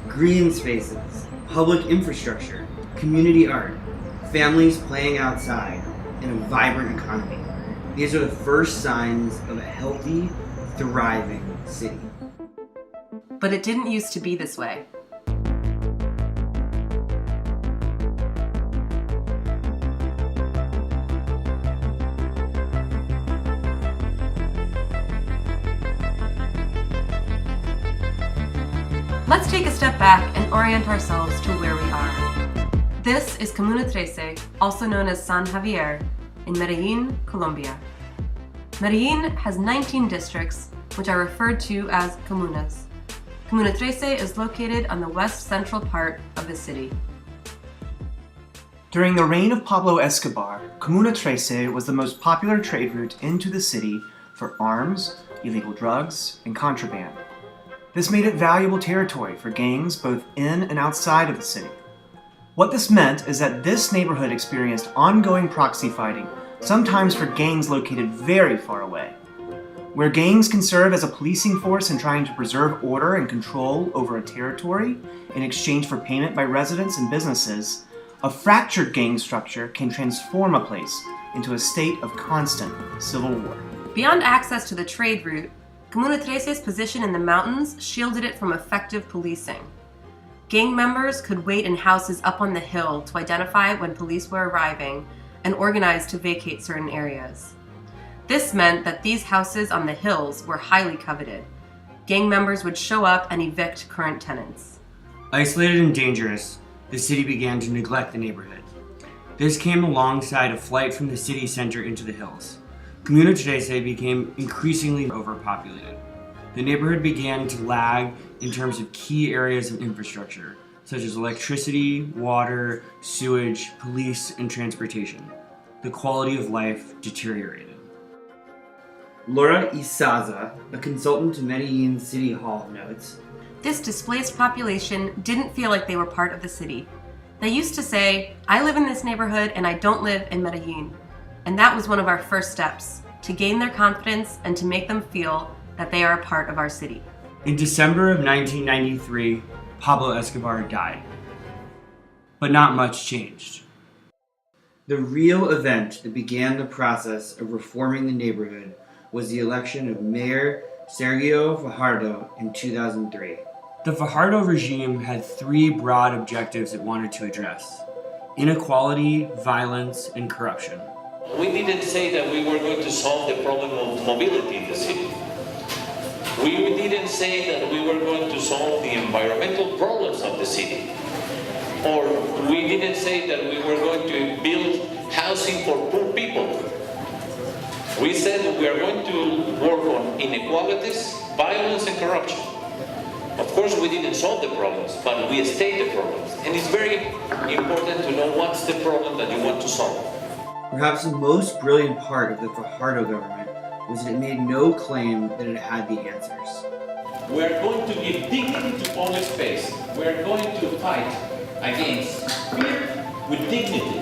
Green spaces, public infrastructure, community art, families playing outside, and a vibrant economy. These are the first signs of a healthy, thriving city. But it didn't used to be this way. Let's take a step back and orient ourselves to where we are. This is Comuna 13, also known as San Javier, in Medellin, Colombia. Medellin has 19 districts, which are referred to as comunas. Comuna 13 is located on the west central part of the city. During the reign of Pablo Escobar, Comuna 13 was the most popular trade route into the city for arms, illegal drugs, and contraband. This made it valuable territory for gangs both in and outside of the city. What this meant is that this neighborhood experienced ongoing proxy fighting, sometimes for gangs located very far away. Where gangs can serve as a policing force in trying to preserve order and control over a territory in exchange for payment by residents and businesses, a fractured gang structure can transform a place into a state of constant civil war. Beyond access to the trade route, Comuna 13's position in the mountains shielded it from effective policing. Gang members could wait in houses up on the hill to identify when police were arriving and organize to vacate certain areas. This meant that these houses on the hills were highly coveted. Gang members would show up and evict current tenants. Isolated and dangerous, the city began to neglect the neighborhood. This came alongside a flight from the city center into the hills. Comuna 13 became increasingly overpopulated. The neighborhood began to lag in terms of key areas of infrastructure, such as electricity, water, sewage, police, and transportation. The quality of life deteriorated. Laura Isaza, a consultant to Medellin City Hall, notes, This displaced population didn't feel like they were part of the city. They used to say, I live in this neighborhood and I don't live in Medellin. And that was one of our first steps, to gain their confidence and to make them feel that they are a part of our city. In December of 1993, Pablo Escobar died. But not much changed. The real event that began the process of reforming the neighborhood was the election of Mayor Sergio Fajardo in 2003. The Fajardo regime had three broad objectives it wanted to address: inequality, violence, and corruption. We didn't say that we were going to solve the problem of mobility in the city. We didn't say that we were going to solve the environmental problems of the city. Or we didn't say that we were going to build housing for poor people. We said that we are going to work on inequalities, violence, and corruption. Of course, we didn't solve the problems, but we state the problems. And it's very important to know what's the problem that you want to solve. Perhaps the most brilliant part of the Fajardo government was that it made no claim that it had the answers. We are going to give dignity to public space. We are going to fight against fear with dignity.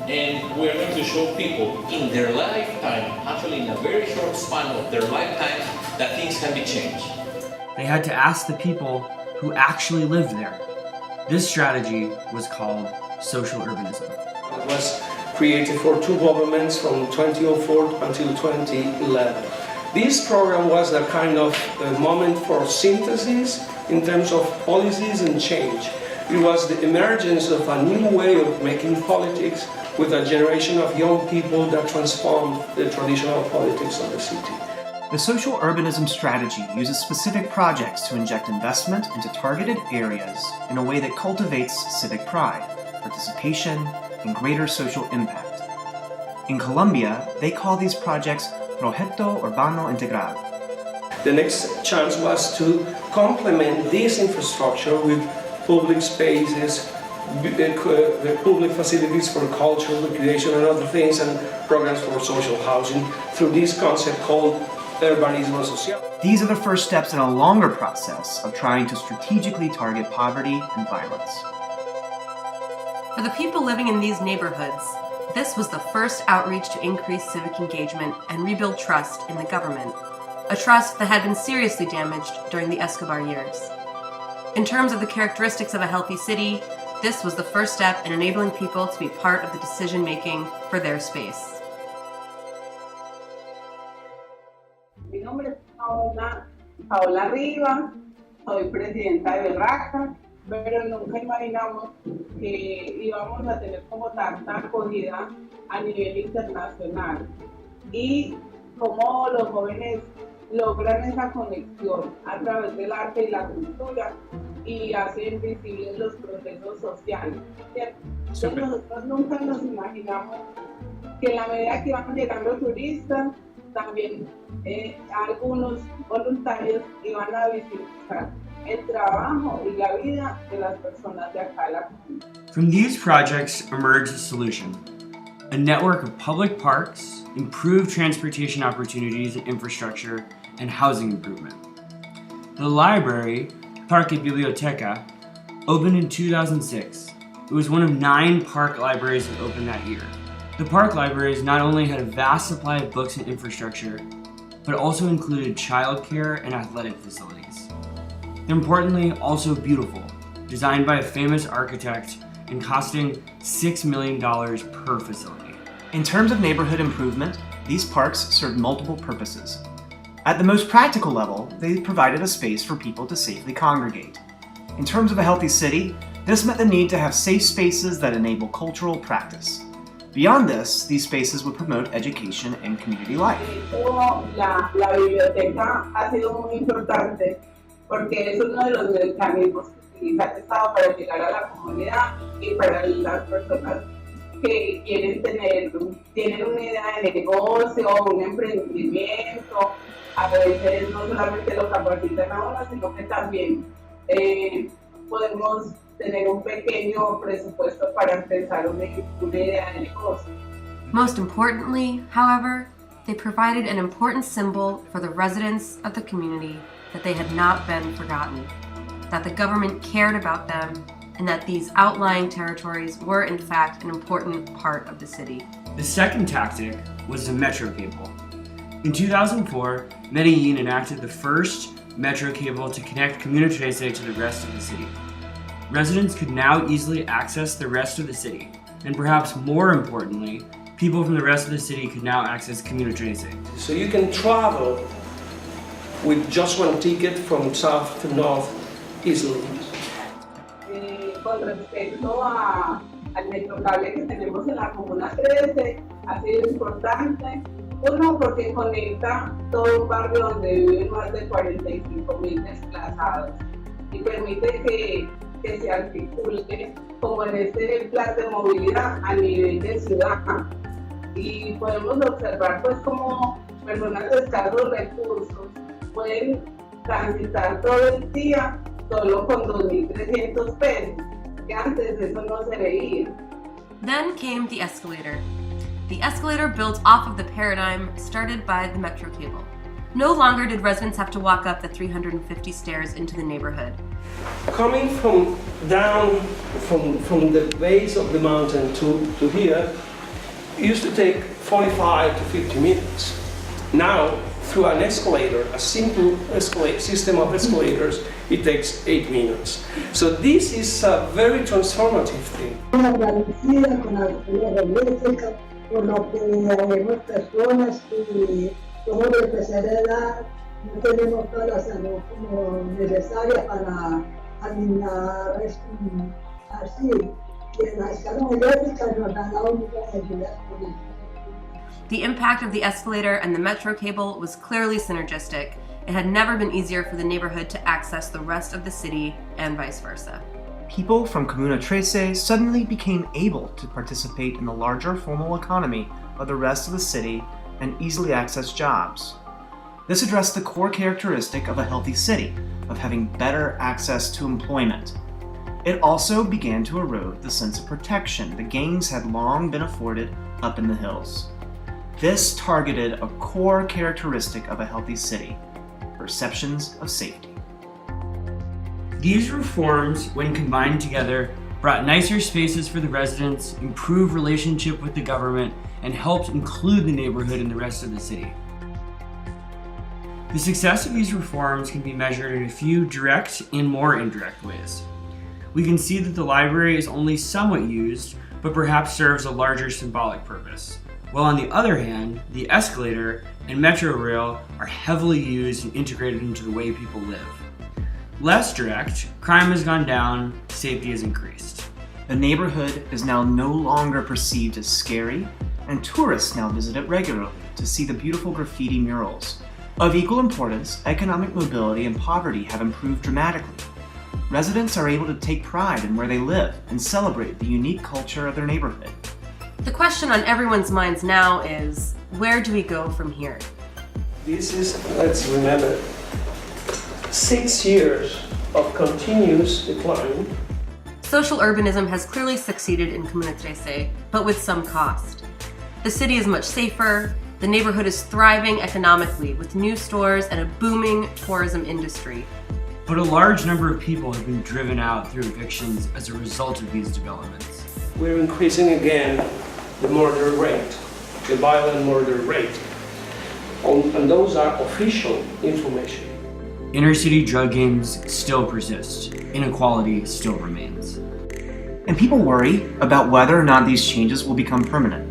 And we are going to show people in their lifetime, actually in a very short span of their lifetime, that things can be changed. They had to ask the people who actually lived there. This strategy was called social urbanism. It was created for two governments from 2004 until 2011. This program was a kind of a moment for synthesis in terms of policies and change. It was the emergence of a new way of making politics with a generation of young people that transformed the traditional politics of the city. The social urbanism strategy uses specific projects to inject investment into targeted areas in a way that cultivates civic pride, participation, and greater social impact. In Colombia, they call these projects Proyecto Urbano Integral. The next chance was to complement this infrastructure with public spaces, public facilities for culture, recreation, and other things, and programs for social housing through this concept called urbanismo social. These are the first steps in a longer process of trying to strategically target poverty and violence. For the people living in these neighborhoods, this was the first outreach to increase civic engagement and rebuild trust in the government, a trust that had been seriously damaged during the Escobar years. In terms of the characteristics of a healthy city, this was the first step in enabling people to be part of the decision-making for their space. Mi nombre es Paola Rivas, soy presidenta de Berraca, pero nunca imaginamos que íbamos a tener como tanta acogida a nivel internacional y cómo los jóvenes logran esa conexión a través del arte y la cultura y hacen visibles los procesos sociales. Entonces nosotros nunca nos imaginamos que en la medida que van llegando turistas, también algunos voluntarios iban a visitar el trabajo y la vida de las personas de acá de la comuna. From these projects emerged a solution: a network of public parks, improved transportation opportunities and infrastructure, and housing improvement. The library, Parque Biblioteca, opened in 2006. It was one of 9 park libraries that opened that year. The park libraries not only had a vast supply of books and infrastructure, but also included childcare and athletic facilities. They're importantly also beautiful, designed by a famous architect and costing $6 million per facility. In terms of neighborhood improvement, these parks served multiple purposes. At the most practical level, they provided a space for people to safely congregate. In terms of a healthy city, this meant the need to have safe spaces that enable cultural practice. Beyond this, these spaces would promote education and community life. La biblioteca ha sido muy importante porque es uno de los mecanismos que utiliza el Estado para llegar a la comunidad y para las personas que tienen una idea de negocio, un emprendimiento. A veces no solamente lo capacitan a uno, sino que también podemos tener un pequeño presupuesto para empezar una idea de negocio. Most importantly, however, they provided an important symbol for the residents of the community that they had not been forgotten, that the government cared about them, and that these outlying territories were in fact an important part of the city. The second tactic was the metro cable. In 2004, Medellin enacted the first metro cable to connect Comuna 13 to the rest of the city. Residents could now easily access the rest of the city, and perhaps more importantly, people from the rest of the city could now access Comuna 13. So you can travel with just one ticket from south to north easily. Con respecto al metrocable que tenemos en la Comuna 13, ha sido importante. Uno, porque conecta todo un barrio donde viven más de 45,000 desplazados y permite que se articule como en este plan de movilidad a nivel de ciudad. Y podemos observar pues como personas de escasos recursos pueden transitar todo el día solo con 2.300 pesos, que antes eso no se veía. Then came the escalator. The escalator built off of the paradigm started by the metro cable. No longer did residents have to walk up the 350 stairs into the neighborhood. Coming from the base of the mountain to here, it used to take 45 to 50 minutes. Now, through an escalator, a simple system of escalators, it takes 8 minutes. So this is a very transformative thing. Agradecida con la biblioteca por lo que vemos personas que somos de tercera edad, no tenemos toda la salud como necesaria para caminar así. Y en la escala eléctrica nos han dado muchas ayudas con eso. The impact of the escalator and the metro cable was clearly synergistic. It had never been easier for the neighborhood to access the rest of the city and vice versa. People from Comuna 13 suddenly became able to participate in the larger formal economy of the rest of the city and easily access jobs. This addressed the core characteristic of a healthy city, of having better access to employment. It also began to erode the sense of protection the gangs had long been afforded up in the hills. This targeted a core characteristic of a healthy city: perceptions of safety. These reforms, when combined together, brought nicer spaces for the residents, improved relationship with the government, and helped include the neighborhood in the rest of the city. The success of these reforms can be measured in a few direct and more indirect ways. We can see that the library is only somewhat used, but perhaps serves a larger symbolic purpose. While on the other hand, the escalator and metro rail are heavily used and integrated into the way people live. Less direct, crime has gone down, safety has increased. The neighborhood is now no longer perceived as scary, and tourists now visit it regularly to see the beautiful graffiti murals. Of equal importance, economic mobility and poverty have improved dramatically. Residents are able to take pride in where they live and celebrate the unique culture of their neighborhood. The question on everyone's minds now is, where do we go from here? This is, let's remember, 6 years of continuous decline. Social urbanism has clearly succeeded in Comuna 13, but with some cost. The city is much safer, the neighborhood is thriving economically with new stores and a booming tourism industry. But a large number of people have been driven out through evictions as a result of these developments. We're increasing again the murder rate, the violent murder rate. And those are official information. Inner city drug gangs still persist. Inequality still remains. And people worry about whether or not these changes will become permanent.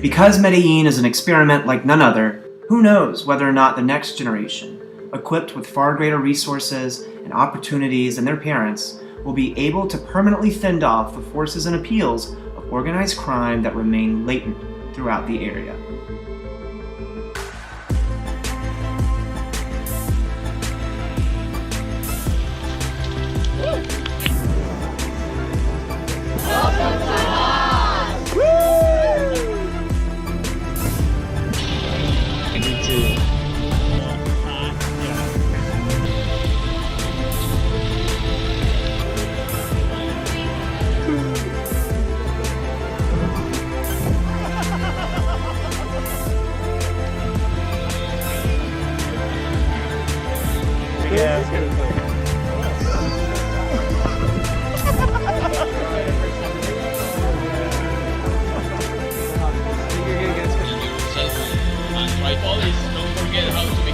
Because Medellin is an experiment like none other, who knows whether or not the next generation, equipped with far greater resources and opportunities than their parents, will be able to permanently fend off the forces and appeals of organized crime that remain latent throughout the area. Always don't forget how to be